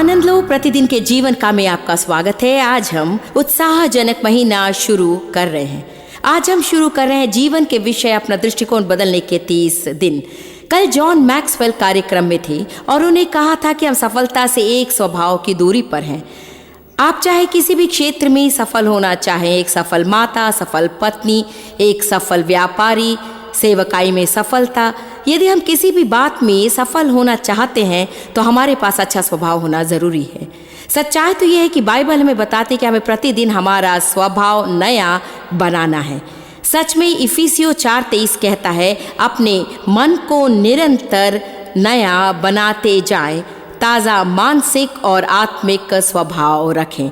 आनंद लो प्रतिदिन के जीवन का में आपका स्वागत है। आज हम उत्साहजनक महीना शुरू कर रहे हैं। आज हम शुरू कर रहे हैं जीवन के विषय अपना दृष्टिकोण बदलने के 30 दिन। कल जॉन मैक्सवेल कार्यक्रम में थे और उन्होंने कहा था कि हम सफलता से एक स्वभाव की दूरी पर हैं। आप चाहे किसी भी क्षेत्र में सफल होना चाहें, एक सफल माता, सफल पत्नी, एक सफल व्यापारी, सेवकाई में सफलता, यदि हम किसी भी बात में सफल होना चाहते हैं तो हमारे पास अच्छा स्वभाव होना ज़रूरी है। सच्चाई तो यह है कि बाइबल हमें बताते कि हमें प्रतिदिन हमारा स्वभाव नया बनाना है। सच में इफिसियों 4:23 कहता है, अपने मन को निरंतर नया बनाते जाएं, ताज़ा मानसिक और आत्मिक स्वभाव रखें।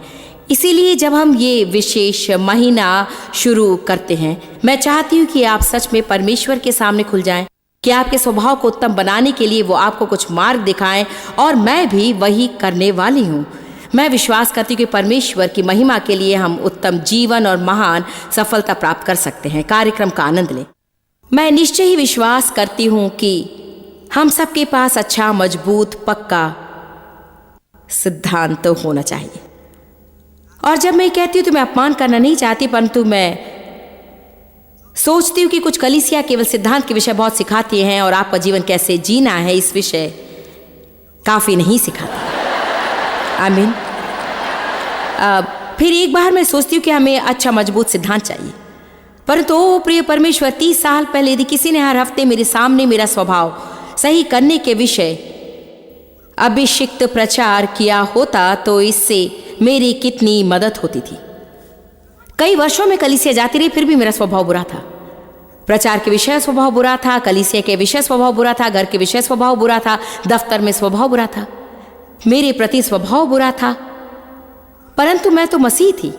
इसीलिए जब हम ये विशेष महीना शुरू करते हैं, मैं चाहती हूँ कि आप सच में परमेश्वर के सामने खुल जाएं, कि आपके स्वभाव को उत्तम बनाने के लिए वो आपको कुछ मार्ग दिखाएं, और मैं भी वही करने वाली हूँ। मैं विश्वास करती हूँ कि परमेश्वर की महिमा के लिए हम उत्तम जीवन और महान सफलता प्राप्त कर सकते हैं। कार्यक्रम का आनंद लें। मैं निश्चय ही विश्वास करती हूँ कि हम सबके पास अच्छा, मजबूत, पक्का सिद्धांत होना चाहिए। और जब मैं कहती हूँ तो मैं अपमान करना नहीं चाहती, परंतु मैं सोचती हूँ कि कुछ कलीसिया केवल सिद्धांत के विषय बहुत सिखाती हैं और आपका जीवन कैसे जीना है इस विषय काफ़ी नहीं सिखाती। आमीन। फिर एक बार मैं सोचती हूँ कि हमें अच्छा मजबूत सिद्धांत चाहिए, परंतु ओ प्रिय परमेश्वर, 30 साल पहले यदि किसी ने हर हफ्ते मेरे सामने मेरा स्वभाव सही करने के विषय अभिषिक्त प्रचार किया होता तो इससे मेरी कितनी मदद होती थी। कई वर्षों में कलीसिया जाती रही, फिर भी मेरा स्वभाव बुरा था। प्रचार के विषय स्वभाव बुरा था, कलीसिया के विषय स्वभाव बुरा था, घर के विषय स्वभाव बुरा था, दफ्तर में स्वभाव बुरा था, मेरे प्रति स्वभाव बुरा था। परंतु मैं तो मसीह थी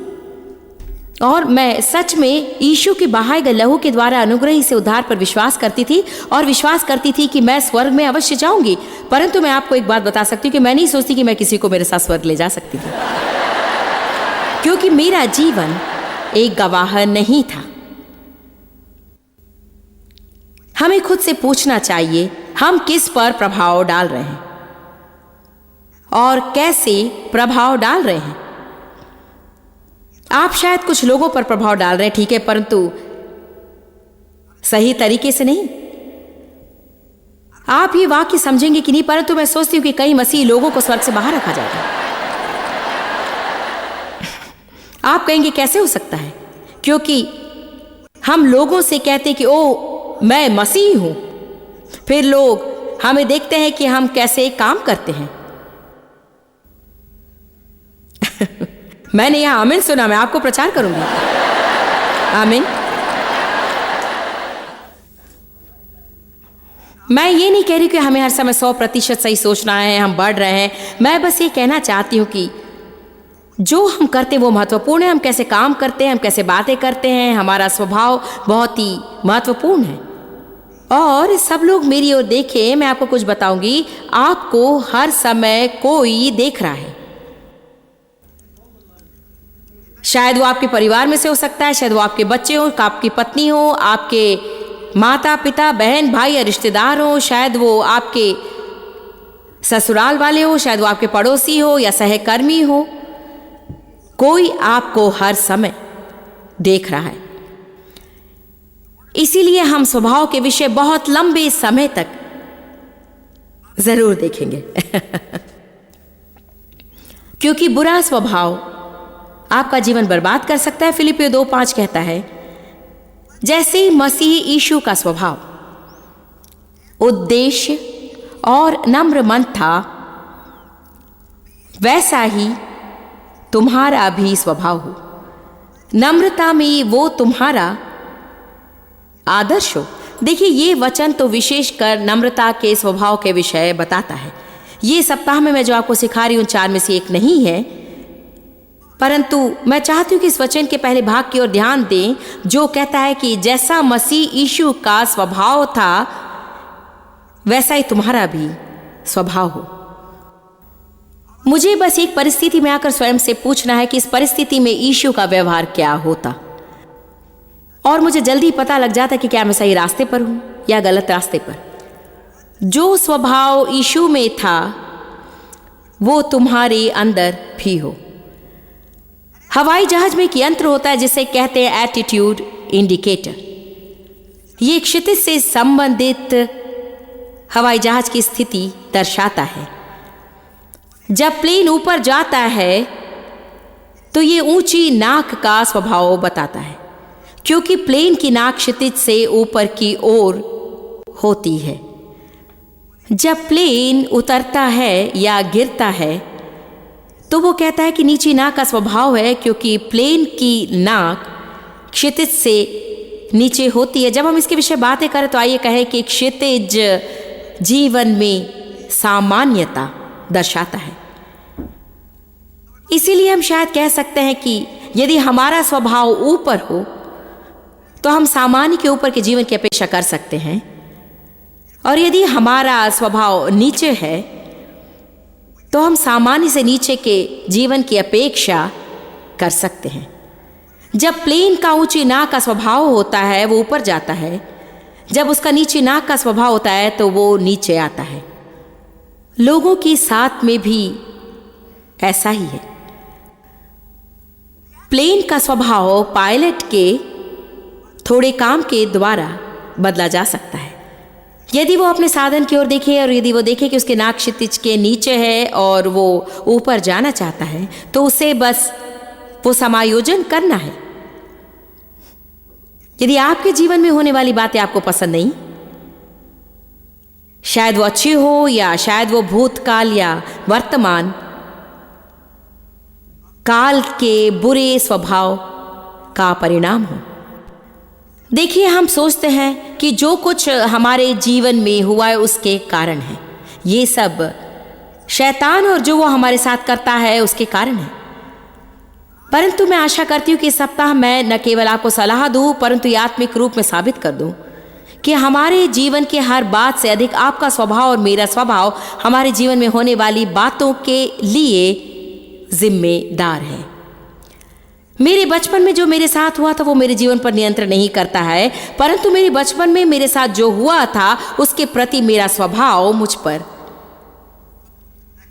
और मैं सच में यीशु के बहाए गए लहू के द्वारा अनुग्रह से उद्धार पर विश्वास करती थी और विश्वास करती थी कि मैं स्वर्ग में अवश्य जाऊंगी। परंतु मैं आपको एक बात बता सकती हूँ कि मैं नहीं सोचती कि मैं किसी को मेरे साथ स्वर्ग ले जा सकती थी, क्योंकि मेरा जीवन एक गवाह नहीं था। हमें खुद से पूछना चाहिए, हम किस पर प्रभाव डाल रहे हैं और कैसे प्रभाव डाल रहे हैं। आप शायद कुछ लोगों पर प्रभाव डाल रहे हैं, ठीक है, परंतु सही तरीके से नहीं। आप ये वाक्य समझेंगे कि नहीं, परंतु मैं सोचती हूँ कि कई मसीही लोगों को स्वर्ग से बाहर रखा जाता है। आप कहेंगे कैसे हो सकता है? क्योंकि हम लोगों से कहते हैं कि ओ मैं मसीह हूं, फिर लोग हमें देखते हैं कि हम कैसे काम करते हैं। मैंने यहां आमीन सुना, मैं आपको प्रचार करूंगी। आमीन। मैं ये नहीं कह रही कि हमें हर समय 100% सही सोचना है, हम बढ़ रहे हैं। मैं बस ये कहना चाहती हूं कि जो हम करते हैं वो महत्वपूर्ण है। हम कैसे काम करते हैं, हम कैसे बातें करते हैं, हमारा स्वभाव बहुत ही महत्वपूर्ण है। और सब लोग मेरी ओर देखें, मैं आपको कुछ बताऊंगी, आपको हर समय कोई देख रहा है। शायद वो आपके परिवार में से हो सकता है, शायद वो आपके बच्चे हो, आपकी पत्नी हो, आपके माता पिता, बहन भाई या रिश्तेदार हो, शायद वो आपके ससुराल वाले हो, शायद वो आपके पड़ोसी हो या सहकर्मी हो। कोई आपको हर समय देख रहा है। इसीलिए हम स्वभाव के विषय बहुत लंबे समय तक जरूर देखेंगे। क्योंकि बुरा स्वभाव आपका जीवन बर्बाद कर सकता है। फिलिपियों 2:5 कहता है, जैसे मसीह यीशु का स्वभाव उद्देश्य और नम्र मन था, वैसा ही तुम्हारा भी स्वभाव हो। नम्रता में वो तुम्हारा आदर्श हो। देखिए, ये वचन तो विशेषकर नम्रता के स्वभाव के विषय बताता है। ये सप्ताह में मैं जो आपको सिखा रही हूं 4 में से एक नहीं है, परंतु मैं चाहती हूं कि इस वचन के पहले भाग की ओर ध्यान दें, जो कहता है कि जैसा मसीह यीशु का स्वभाव था वैसा ही तुम्हारा भी स्वभाव हो। मुझे बस एक परिस्थिति में आकर स्वयं से पूछना है कि इस परिस्थिति में यीशु का व्यवहार क्या होता, और मुझे जल्दी पता लग जाता कि क्या मैं सही रास्ते पर हूं या गलत रास्ते पर। जो स्वभाव यीशु में था वो तुम्हारे अंदर भी हो। हवाई जहाज में एक यंत्र होता है जिसे कहते हैं एटीट्यूड इंडिकेटर। ये क्षितिज से संबंधित हवाई जहाज की स्थिति दर्शाता है। जब प्लेन ऊपर जाता है तो ये ऊंची नाक का स्वभाव बताता है, क्योंकि प्लेन की नाक क्षितिज से ऊपर की ओर होती है। जब प्लेन उतरता है या गिरता है तो वो कहता है कि नीची नाक का स्वभाव है, क्योंकि प्लेन की नाक क्षितिज से नीचे होती है। जब हम इसके विषय बातें करें तो आइए कहें कि क्षितिज जीवन में सामान्यता दर्शाता है। इसीलिए हम शायद कह सकते हैं कि यदि हमारा स्वभाव ऊपर हो तो हम सामान्य के ऊपर के जीवन की अपेक्षा कर सकते हैं, और यदि हमारा स्वभाव नीचे है तो हम सामान्य से नीचे के जीवन की अपेक्षा कर सकते हैं। जब प्लेन का ऊंची नाक का स्वभाव होता है वो ऊपर जाता है, जब उसका नीची नाक का स्वभाव होता है तो वो नीचे आता है। लोगों की साथ में भी ऐसा ही है। प्लेन का स्वभाव पायलट के थोड़े काम के द्वारा बदला जा सकता है। यदि वो अपने साधन की ओर देखे और यदि वो देखे कि उसके नाक क्षितिज के नीचे है और वो ऊपर जाना चाहता है तो उसे बस वो समायोजन करना है। यदि आपके जीवन में होने वाली बातें आपको पसंद नहीं, शायद वो अच्छी हो या शायद वो भूतकाल या वर्तमान काल के बुरे स्वभाव का परिणाम हो। देखिए, हम सोचते हैं कि जो कुछ हमारे जीवन में हुआ है उसके कारण है। ये सब शैतान और जो वो हमारे साथ करता है उसके कारण है। परंतु मैं आशा करती हूँ कि इस सप्ताह मैं न केवल आपको सलाह दूँ परंतु ये आत्मिक रूप में साबित कर दूँ कि हमारे जीवन के हर बात से अधिक आपका स्वभाव और मेरा स्वभाव हमारे जीवन में होने वाली बातों के लिए जिम्मेदार है। मेरे बचपन में जो मेरे साथ हुआ था वो मेरे जीवन पर नियंत्रण नहीं करता है, परंतु मेरे बचपन में मेरे साथ जो हुआ था उसके प्रति मेरा स्वभाव मुझ पर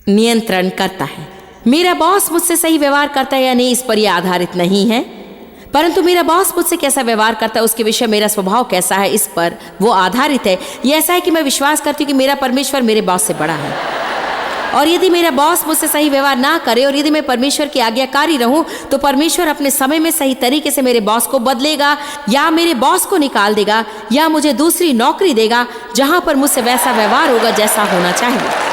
नियंत्रण करता है। मेरा बॉस मुझसे सही व्यवहार करता है या नहीं इस पर यह आधारित नहीं है, परंतु मेरा बॉस मुझसे कैसा व्यवहार करता है उसके विषय मेरा स्वभाव कैसा है इस पर वो आधारित है। यह ऐसा है कि मैं विश्वास करती हूँ कि मेरा परमेश्वर मेरे बॉस से बड़ा है, और यदि मेरा बॉस मुझसे सही व्यवहार ना करे और यदि मैं परमेश्वर की आज्ञाकारी रहूं तो परमेश्वर अपने समय में सही तरीके से मेरे बॉस को बदलेगा, या मेरे बॉस को निकाल देगा, या मुझे दूसरी नौकरी देगा जहां पर मुझसे वैसा व्यवहार होगा जैसा होना चाहिए।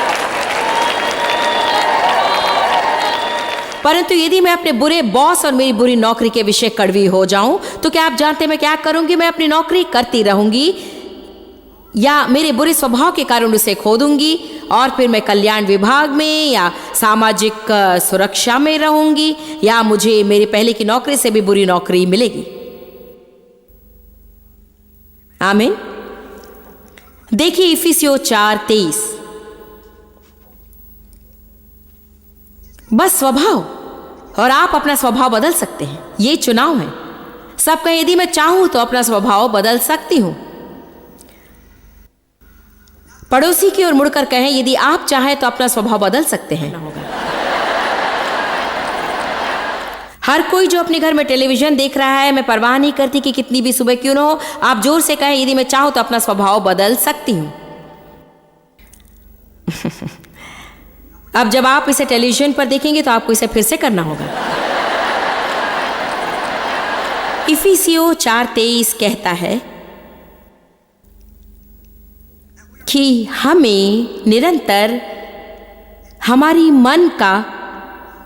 परंतु यदि मैं अपने बुरे बॉस और मेरी बुरी नौकरी के विषय कड़वी हो जाऊं तो क्या आप जानते हैं मैं क्या करूंगी? मैं अपनी नौकरी करती रहूंगी या मेरे बुरे स्वभाव के कारण उसे खो दूंगी, और फिर मैं कल्याण विभाग में या सामाजिक सुरक्षा में रहूंगी, या मुझे मेरी पहले की नौकरी से भी बुरी नौकरी मिलेगी। आमीन। देखिए इफिसियों 4:23। बस स्वभाव, और आप अपना स्वभाव बदल सकते हैं। ये चुनाव है। सब कहें यदि मैं चाहूं तो अपना स्वभाव बदल सकती हूं। पड़ोसी की ओर मुड़कर कहें यदि आप चाहें तो अपना स्वभाव बदल सकते हैं। हर कोई जो अपने घर में टेलीविजन देख रहा है, मैं परवाह नहीं करती कि कितनी भी सुबह क्यों न हो, आप जोर से कहें यदि मैं चाहूं तो अपना स्वभाव बदल सकती हूं। अब जब आप इसे टेलीविजन पर देखेंगे तो आपको इसे फिर से करना होगा। इफिसियों 4:23 कहता है कि हमें निरंतर हमारी मन का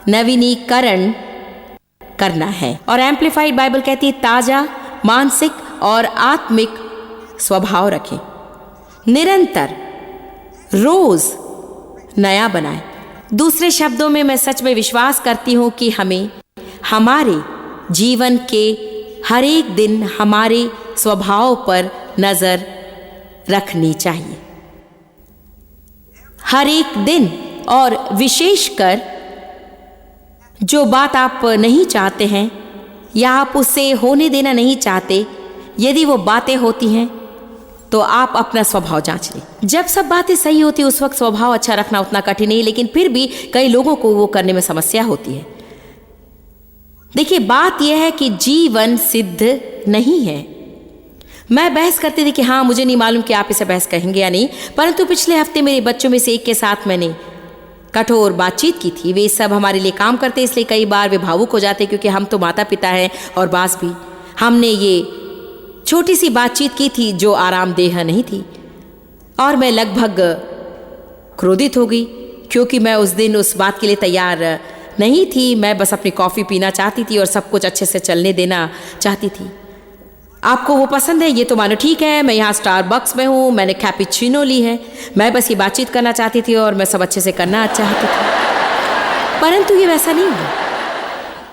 नवीनीकरण करना है, और एम्प्लीफाइड बाइबल कहती है ताजा मानसिक और आत्मिक स्वभाव रखें। निरंतर, रोज नया बनाएं। दूसरे शब्दों में मैं सच में विश्वास करती हूं कि हमें हमारे जीवन के हर एक दिन हमारे स्वभाव पर नजर रखनी चाहिए। हर एक दिन, और विशेषकर जो बात आप नहीं चाहते हैं या आप उसे होने देना नहीं चाहते, यदि वो बातें होती हैं तो आप अपना स्वभाव जांच लें। जब सब बातें सही होती उस वक्त स्वभाव अच्छा रखना उतना कठिन नहीं, लेकिन फिर भी कई लोगों को वो करने में समस्या होती है। देखिए, बात यह है कि जीवन सिद्ध नहीं है। मैं बहस करती थी कि हाँ, मुझे नहीं मालूम कि आप इसे बहस कहेंगे या नहीं, परंतु पिछले हफ्ते मेरे बच्चों में से एक के साथ मैंने कठोर बातचीत की थी। वे सब हमारे लिए काम करते, इसलिए कई बार वे भावुक हो जाते, क्योंकि हम तो माता पिता हैं और बास भी। हमने ये छोटी सी बातचीत की थी जो आरामदेह नहीं थी, और मैं लगभग क्रोधित हो गई, क्योंकि मैं उस दिन उस बात के लिए तैयार नहीं थी। मैं बस अपनी कॉफ़ी पीना चाहती थी और सब कुछ अच्छे से चलने देना चाहती थी। आपको वो पसंद है ये तो मानो ठीक है, मैं यहाँ स्टारबक्स में हूँ, मैंने कैपुचिनो ली है, मैं बस ये बातचीत करना चाहती थी और मैं सब अच्छे से करना चाहती थी। परंतु ये वैसा नहीं हुआ।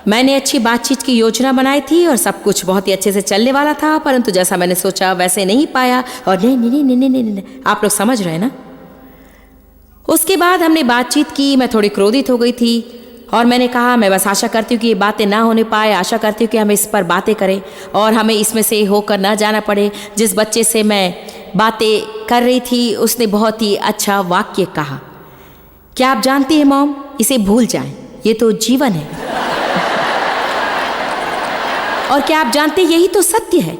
मैंने अच्छी बातचीत की योजना बनाई थी और सब कुछ बहुत ही अच्छे से चलने वाला था, परंतु जैसा मैंने सोचा वैसे नहीं पाया। और नहीं, आप लोग समझ रहे हैं ना। उसके बाद हमने बातचीत की, मैं थोड़ी क्रोधित हो गई थी और मैंने कहा मैं बस आशा करती हूँ कि ये बातें ना होने पाए, आशा करती हूँ कि हम इस पर बातें करें और हमें इसमें से होकर ना जाना पड़े। जिस बच्चे से मैं बातें कर रही थी उसने बहुत ही अच्छा वाक्य कहा, क्या आप जानती हैं मॉम, इसे भूल जाएं, ये तो जीवन है। और क्या आप जानते यही तो सत्य है।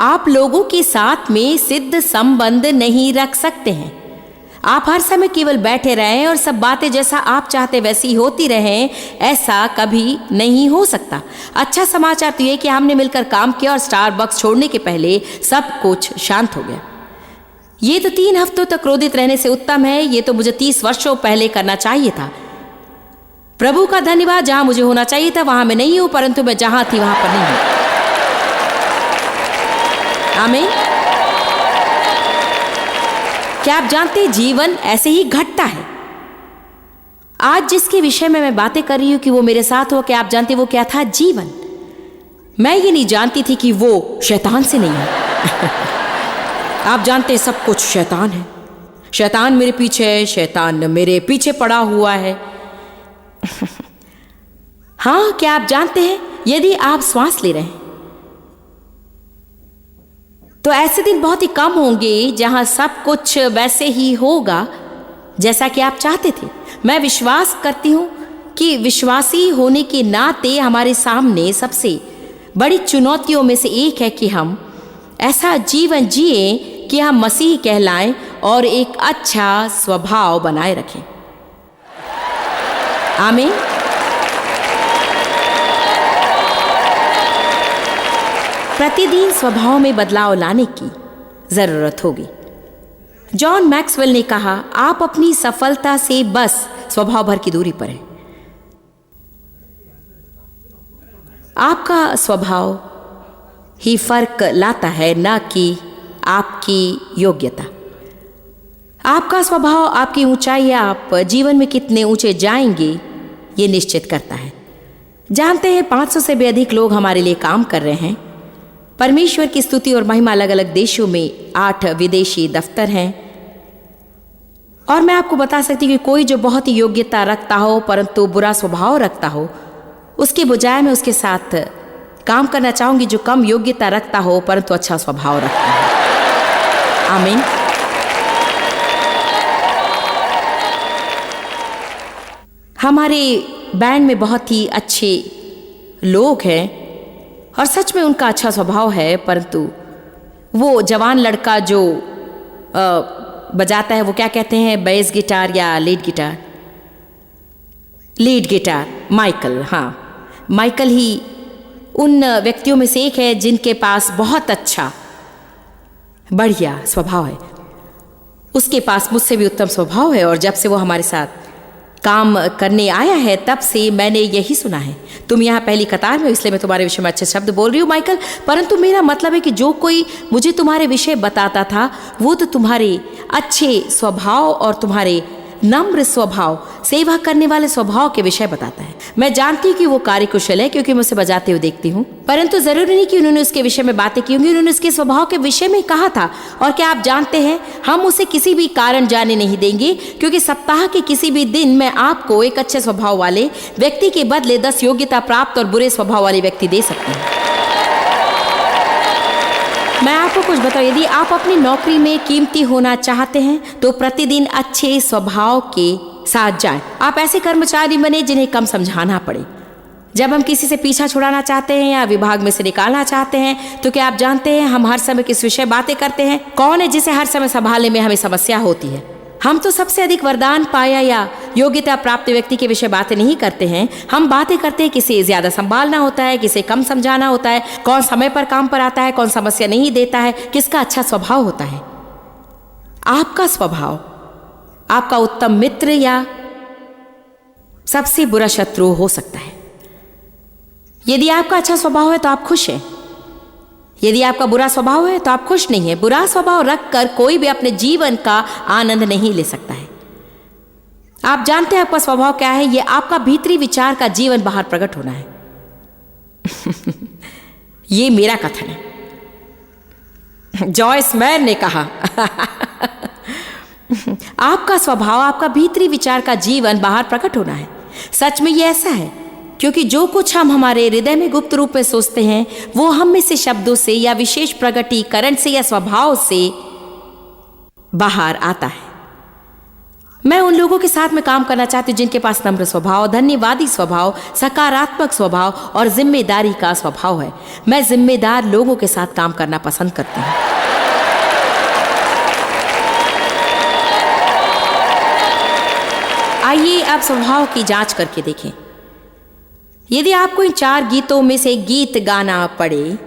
आप लोगों के साथ में सिद्ध संबंध नहीं रख सकते हैं। आप हर समय केवल बैठे रहें और सब बातें जैसा आप चाहते वैसी होती रहें, ऐसा कभी नहीं हो सकता। अच्छा समाचार तो ये कि हमने मिलकर काम किया और स्टारबक्स छोड़ने के पहले सब कुछ शांत हो गया। ये तो 3 हफ्तों तक क्रोधित रहने से उत्तम है। ये तो मुझे 30 वर्षों पहले करना चाहिए था। प्रभु का धन्यवाद, जहां मुझे होना चाहिए था वहां मैं नहीं हूं, परंतु मैं जहां थी वहां पर नहीं हूं। आमीन। क्या आप जानते हैं जीवन ऐसे ही घटता है। आज जिसके विषय में मैं बातें कर रही हूं कि वो मेरे साथ हो, क्या आप जानते वो क्या था? जीवन। मैं ये नहीं जानती थी कि वो शैतान से नहीं है। आप जानते हैं सब कुछ शैतान है। शैतान मेरे पीछे है, शैतान मेरे पीछे पड़ा हुआ है। हाँ, क्या आप जानते हैं यदि आप श्वास ले रहे हैं तो ऐसे दिन बहुत ही कम होंगे जहां सब कुछ वैसे ही होगा जैसा कि आप चाहते थे। मैं विश्वास करती हूं कि विश्वासी होने के नाते हमारे सामने सबसे बड़ी चुनौतियों में से एक है कि हम ऐसा जीवन जिए कि हम मसीह कहलाएं और एक अच्छा स्वभाव बनाए रखें। आमीन। प्रतिदिन स्वभाव में बदलाव लाने की जरूरत होगी। जॉन मैक्सवेल ने कहा, आप अपनी सफलता से बस स्वभाव भर की दूरी पर हैं। आपका स्वभाव ही फर्क लाता है, ना कि आपकी योग्यता। आपका स्वभाव आपकी ऊंचाई, आप जीवन में कितने ऊंचे जाएंगे ये निश्चित करता है। जानते हैं 500 से भी अधिक लोग हमारे लिए काम कर रहे हैं। परमेश्वर की स्तुति और महिमा अलग अलग देशों में 8 विदेशी दफ्तर हैं। और मैं आपको बता सकती हूँ कि कोई जो बहुत ही योग्यता रखता हो परंतु बुरा स्वभाव रखता हो, उसके बजाय मैं उसके साथ काम करना चाहूंगी जो कम योग्यता रखता हो परंतु अच्छा स्वभाव रखता है। आमीन। हमारे बैंड में बहुत ही अच्छे लोग हैं और सच में उनका अच्छा स्वभाव है, परंतु वो जवान लड़का जो बजाता है, वो क्या कहते हैं, बेस गिटार या lead guitar? Lead guitar, Michael. हाँ, माइकल ही उन व्यक्तियों में से एक है जिनके पास बहुत अच्छा बढ़िया स्वभाव है। उसके पास मुझसे भी उत्तम स्वभाव है और जब से वो हमारे साथ काम करने आया है तब से मैंने यही सुना है। तुम यहाँ पहली कतार में, इसलिए मैं तुम्हारे विषय में अच्छे शब्द बोल रही हूँ माइकल, परंतु मेरा मतलब है कि जो कोई मुझे तुम्हारे विषय बताता था वो तो तुम्हारे अच्छे स्वभाव और तुम्हारे नम्र स्वभाव, सेवा करने वाले स्वभाव के विषय बताता है। मैं जानती हूँ कि वो कार्यकुशल है क्योंकि मैं उसे बजाते हुए देखती हूँ, परंतु जरूरी नहीं कि उन्होंने उसके विषय में बातें की होंगी, उन्होंने उसके स्वभाव के विषय में कहा था। और क्या आप जानते हैं, हम उसे किसी भी कारण जाने नहीं देंगे, क्योंकि सप्ताह के किसी भी दिन मैं आपको एक अच्छे स्वभाव वाले व्यक्ति के बदले 10 योग्यता प्राप्त और बुरे स्वभाव वाले व्यक्ति दे सकती हूँ। मैं आपको कुछ बताओ, यदि आप अपनी नौकरी में कीमती होना चाहते हैं तो प्रतिदिन अच्छे स्वभाव के साथ जाएं। आप ऐसे कर्मचारी बने जिन्हें कम समझाना पड़े। जब हम किसी से पीछा छुड़ाना चाहते हैं या विभाग में से निकालना चाहते हैं तो क्या आप जानते हैं हम हर समय किस विषय बातें करते हैं? कौन है जिसे हर समय संभालने में हमें समस्या होती है? हम तो सबसे अधिक वरदान पाया या योग्यता प्राप्त व्यक्ति के विषय बातें नहीं करते हैं। हम बातें करते हैं किसे ज्यादा संभालना होता है, किसे कम समझाना होता है, कौन समय पर काम पर आता है, कौन समस्या नहीं देता है, किसका अच्छा स्वभाव होता है। आपका स्वभाव आपका उत्तम मित्र या सबसे बुरा शत्रु हो सकता है। यदि आपका अच्छा स्वभाव है तो आप खुश हैं, यदि आपका बुरा स्वभाव है तो आप खुश नहीं है। बुरा स्वभाव रखकर कोई भी अपने जीवन का आनंद नहीं ले सकता है। आप जानते हैं आपका स्वभाव क्या है? यह आपका भीतरी विचार का जीवन बाहर प्रकट होना है। यह मेरा कथन है, जॉयस मैर ने कहा। आपका स्वभाव आपका भीतरी विचार का जीवन बाहर प्रकट होना है। सच में यह ऐसा है क्योंकि जो कुछ हम हमारे हृदय में गुप्त रूप में सोचते हैं वो हम में से शब्दों से या विशेष प्रकटीकरण से या स्वभाव से बाहर आता है। मैं उन लोगों के साथ में काम करना चाहती हूँ जिनके पास नम्र स्वभाव, धन्यवादी स्वभाव, सकारात्मक स्वभाव और जिम्मेदारी का स्वभाव है। मैं जिम्मेदार लोगों के साथ काम करना पसंद करती हूँ। आइए अब स्वभाव की जांच करके देखें। यदि आपको इन 4 गीतों में से गीत गाना पड़े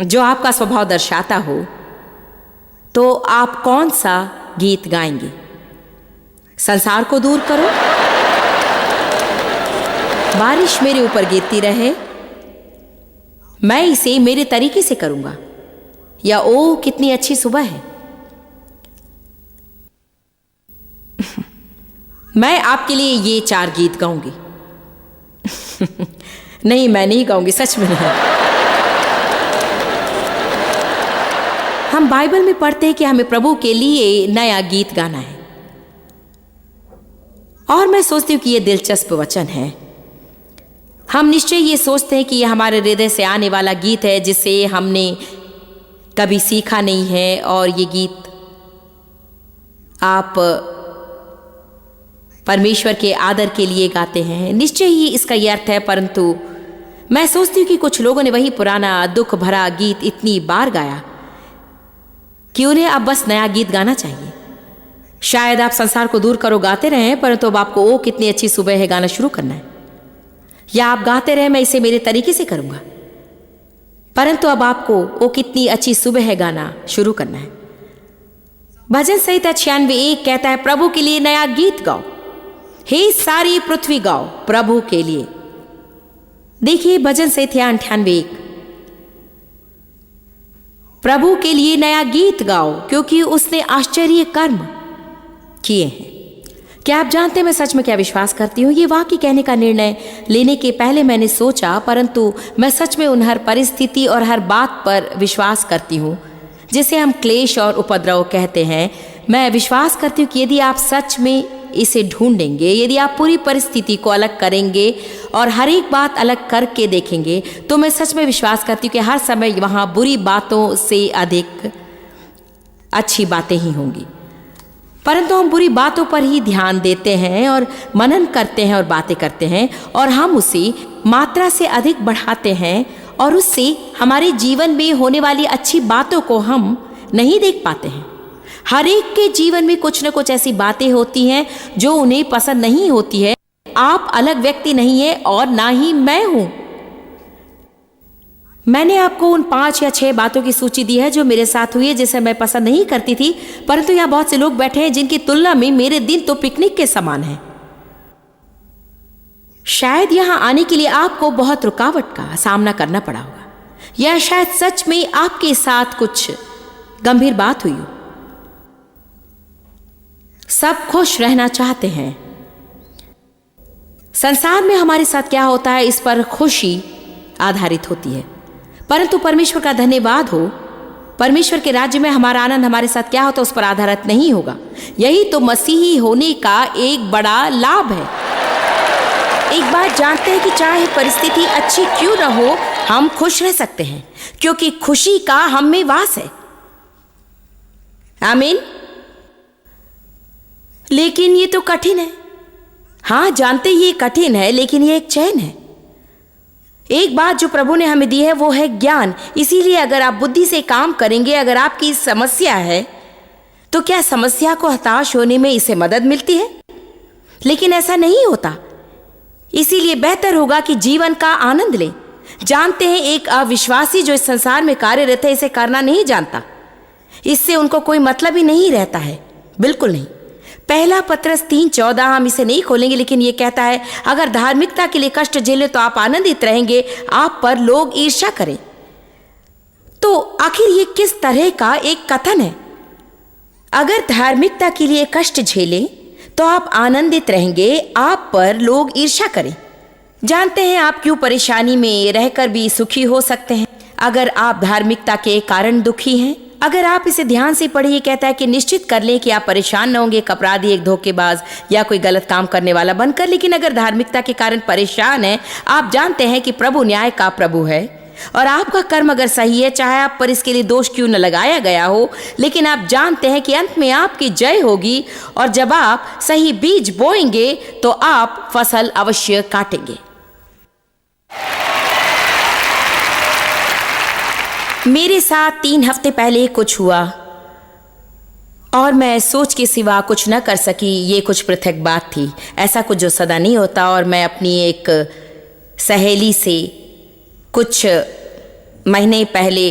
जो आपका स्वभाव दर्शाता हो तो आप कौन सा गीत गाएंगे? संसार को दूर करो, बारिश मेरे ऊपर गिरती रहे, मैं इसे मेरे तरीके से करूंगा, या ओ कितनी अच्छी सुबह है। मैं आपके लिए ये 4 गीत गाऊंगी। नहीं, मैं नहीं गाऊंगी, सच में नहीं। हम बाइबल में पढ़ते हैं कि हमें प्रभु के लिए नया गीत गाना है और मैं सोचती हूँ कि यह दिलचस्प वचन है। हम निश्चय ये सोचते हैं कि यह हमारे हृदय से आने वाला गीत है जिसे हमने कभी सीखा नहीं है और ये गीत आप परमेश्वर के आदर के लिए गाते हैं। निश्चय ही इसका यह अर्थ है, परंतु मैं सोचती हूँ कि कुछ लोगों ने वही पुराना दुख भरा गीत इतनी बार गाया कि उन्हें अब बस नया गीत गाना चाहिए। शायद आप संसार को दूर करो गाते रहें, परंतु अब आपको ओ कितनी अच्छी सुबह है गाना शुरू करना है, या आप गाते रहे मैं इसे मेरे तरीके से करूंगा, परंतु अब आपको ओ कितनी अच्छी सुबह है गाना शुरू करना है। भजन संहिता 96:1 कहता है, प्रभु के लिए नया गीत गाओ, हे सारी पृथ्वी गाओ प्रभु के लिए। देखिए भजन संहिता 98:1, प्रभु के लिए नया गीत गाओ क्योंकि उसने आश्चर्य कर्म किए हैं। क्या आप जानते हैं मैं सच में क्या विश्वास करती हूँ? ये वाक्य कहने का निर्णय लेने के पहले मैंने सोचा, परंतु मैं सच में उन हर परिस्थिति और हर बात पर विश्वास करती हूँ जिसे हम क्लेश और उपद्रव कहते हैं। मैं विश्वास करती हूँ कि यदि आप सच में इसे ढूंढेंगे, यदि आप पूरी परिस्थिति को अलग करेंगे और हर एक बात अलग करके देखेंगे, तो मैं सच में विश्वास करती हूँ कि हर समय वहाँ बुरी बातों से अधिक अच्छी बातें ही होंगी। परंतु हम बुरी बातों पर ही ध्यान देते हैं और मनन करते हैं और बातें करते हैं और हम उसे मात्रा से अधिक बढ़ाते हैं और उससे हमारे जीवन में होने वाली अच्छी बातों को हम नहीं देख पाते हैं। हर एक के जीवन में कुछ न कुछ ऐसी बातें होती हैं जो उन्हें पसंद नहीं होती है। आप अलग व्यक्ति नहीं है और ना ही मैं हूं। मैंने आपको उन 5 या 6 बातों की सूची दी है जो मेरे साथ हुई है, जिसे मैं पसंद नहीं करती थी, परंतु यहाँ बहुत से लोग बैठे हैं जिनकी तुलना में मेरे दिन तो पिकनिक के समान है। शायद यहाँ आने के लिए आपको बहुत रुकावट का सामना करना पड़ा होगा, या शायद सच में आपके साथ कुछ गंभीर बात हुई हो। सब खुश रहना चाहते हैं। संसार में हमारे साथ क्या होता है इस पर खुशी आधारित होती है, परंतु परमेश्वर का धन्यवाद हो, परमेश्वर के राज्य में हमारा आनंद हमारे साथ क्या होता है उस पर आधारित नहीं होगा। यही तो मसीही होने का एक बड़ा लाभ है। एक बात जानते हैं कि चाहे परिस्थिति अच्छी क्यों न हो, हम खुश रह सकते हैं। क्योंकि खुशी का हम में वास है। आमीन। लेकिन ये तो कठिन है। हाँ, जानते ये कठिन है, लेकिन ये एक चैन है। एक बात जो प्रभु ने हमें दी है वो है ज्ञान। इसीलिए अगर आप बुद्धि से काम करेंगे, अगर आपकी समस्या है तो क्या समस्या को हताश होने में इससे मदद मिलती है? लेकिन ऐसा नहीं होता। इसीलिए बेहतर होगा कि जीवन का आनंद लें। जानते हैं, एक अविश्वासी जो इस संसार में कार्यरत है इसे करना नहीं जानता। इससे उनको कोई मतलब ही नहीं रहता है, बिल्कुल नहीं। पहला पत्रस 3:14, हम इसे नहीं खोलेंगे, लेकिन ये कहता है अगर धार्मिकता के लिए कष्ट झेले तो आप आनंदित रहेंगे, आप पर लोग ईर्ष्या करें। तो आखिर ये किस तरह का एक कथन है? अगर धार्मिकता के लिए कष्ट झेले तो आप आनंदित रहेंगे, आप पर लोग ईर्ष्या करें। जानते हैं आप क्यों परेशानी में रहकर भी सुखी हो सकते हैं अगर आप धार्मिकता के कारण दुखी हैं? अगर आप इसे ध्यान से पढ़िए, कहता है कि निश्चित कर लें कि आप परेशान न होंगे एक अपराधी, एक धोखेबाज या कोई गलत काम करने वाला बनकर। लेकिन अगर धार्मिकता के कारण परेशान हैं, आप जानते हैं कि प्रभु न्याय का प्रभु है और आपका कर्म अगर सही है, चाहे आप पर इसके लिए दोष क्यों न लगाया गया हो, लेकिन आप जानते हैं कि अंत में आपकी जय होगी और जब आप सही बीज बोएंगे तो आप फसल अवश्य काटेंगे। मेरे साथ 3 हफ्ते पहले कुछ हुआ और मैं सोच के सिवा कुछ न कर सकी। ये कुछ पृथक बात थी, ऐसा कुछ जो सदा नहीं होता। और मैं अपनी एक सहेली से कुछ महीने पहले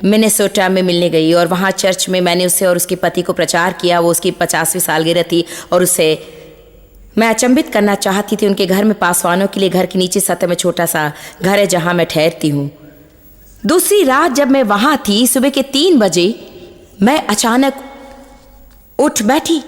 मिनेसोटा में मिलने गई और वहाँ चर्च में मैंने उसे और उसके पति को प्रचार किया। वो उसकी 50वीं सालगिरह थी और उसे मैं अचंभित करना चाहती थी। उनके घर में पासवानों के लिए घर के नीचे सतह में छोटा सा घर है जहाँ मैं ठहरती हूँ। दूसरी रात जब मैं वहाँ थी, सुबह के 3 बजे मैं अचानक उठ बैठी।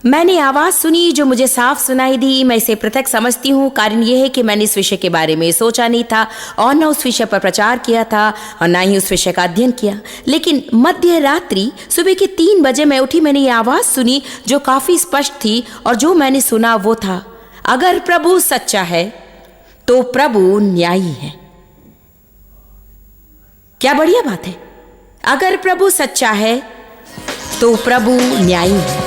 मैंने आवाज़ सुनी जो मुझे साफ सुनाई दी। मैं इसे पृथक समझती हूँ। कारण यह है कि मैंने इस विषय के बारे में सोचा नहीं था और न उस विषय पर प्रचार किया था और न ही उस विषय का अध्ययन किया। लेकिन मध्य रात्रि सुबह के 3 बजे मैं उठी। मैंने ये आवाज़ सुनी जो काफ़ी स्पष्ट थी और जो मैंने सुना वो था, अगर प्रभु सच्चा है तो प्रभु न्यायी है। क्या बढ़िया बात है। अगर प्रभु सच्चा है तो प्रभु न्यायी है।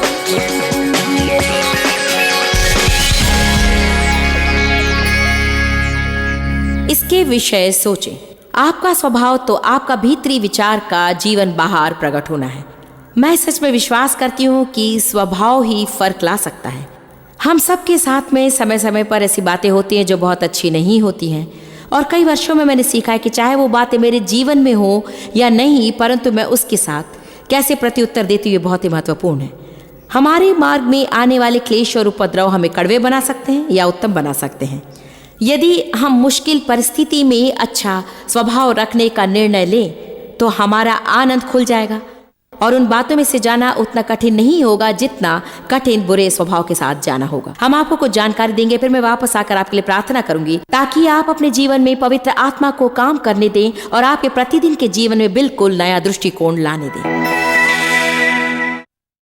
इसके विषय सोचें। आपका स्वभाव तो आपका भीतरी विचार का जीवन बाहर प्रकट होना है। मैं सच में विश्वास करती हूँ कि स्वभाव ही फर्क ला सकता है। हम सबके साथ में समय समय पर ऐसी बातें होती हैं जो बहुत अच्छी नहीं होती हैं और कई वर्षों में मैंने सीखा है कि चाहे वो बातें मेरे जीवन में हो या नहीं, परंतु मैं उसके साथ कैसे प्रत्युत्तर देती हूँ बहुत ही महत्वपूर्ण है। हमारे मार्ग में आने वाले क्लेश और उपद्रव हमें कड़वे बना सकते हैं या उत्तम बना सकते हैं। यदि हम मुश्किल परिस्थिति में अच्छा स्वभाव रखने का निर्णय लें तो हमारा आनंद खुल जाएगा और उन बातों में से जाना उतना कठिन नहीं होगा जितना कठिन बुरे स्वभाव के साथ जाना होगा। हम आपको कुछ जानकारी देंगे, फिर मैं वापस आकर आपके लिए प्रार्थना करूंगी ताकि आप अपने जीवन में पवित्र आत्मा को काम करने दें और आपके प्रतिदिन के जीवन में बिल्कुल नया दृष्टिकोण लाने दें।